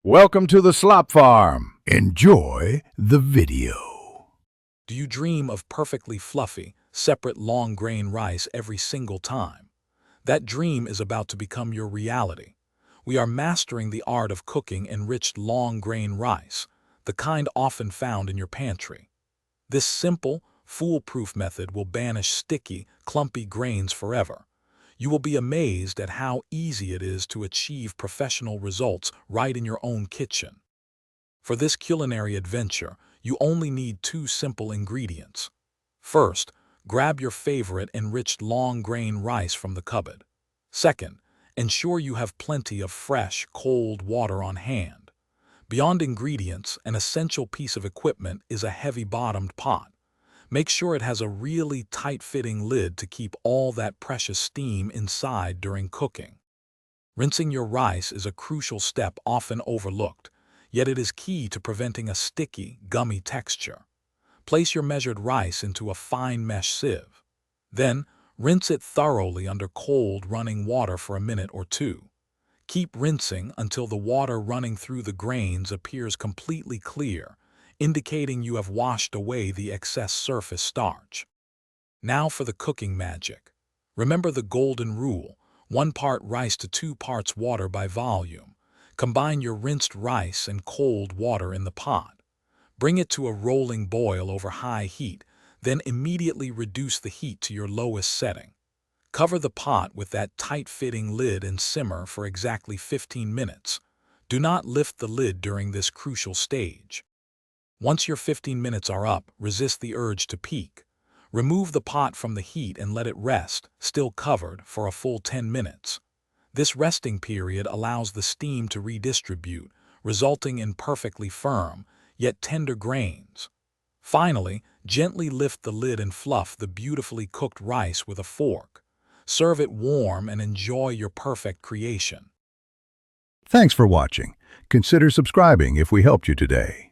Welcome to the Slop Farm. Enjoy the video. Do you dream of perfectly fluffy, separate long-grain rice every single time? That dream is about to become your reality. We are mastering the art of cooking enriched long-grain rice, the kind often found in your pantry. This simple, foolproof method will banish sticky, clumpy grains forever. You will be amazed at how easy it is to achieve professional results right in your own kitchen. For this culinary adventure, you only need two simple ingredients. First, grab your favorite enriched long-grain rice from the cupboard. Second, ensure you have plenty of fresh, cold water on hand. Beyond ingredients, an essential piece of equipment is a heavy-bottomed pot. Make sure it has a really tight-fitting lid to keep all that precious steam inside during cooking. Rinsing your rice is a crucial step often overlooked, yet it is key to preventing a sticky, gummy texture. Place your measured rice into a fine mesh sieve. Then, rinse it thoroughly under cold, running water for a minute or two. Keep rinsing until the water running through the grains appears completely clear, indicating you have washed away the excess surface starch. Now for the cooking magic. Remember the golden rule, 1 part rice to 2 parts water by volume. Combine your rinsed rice and cold water in the pot. Bring it to a rolling boil over high heat, then immediately reduce the heat to your lowest setting. Cover the pot with that tight-fitting lid and simmer for exactly 15 minutes. Do not lift the lid during this crucial stage. Once your 15 minutes are up, resist the urge to peek. Remove the pot from the heat and let it rest, still covered, for a full 10 minutes. This resting period allows the steam to redistribute, resulting in perfectly firm, yet tender grains. Finally, gently lift the lid and fluff the beautifully cooked rice with a fork. Serve it warm and enjoy your perfect creation. Thanks for watching. Consider subscribing if we helped you today.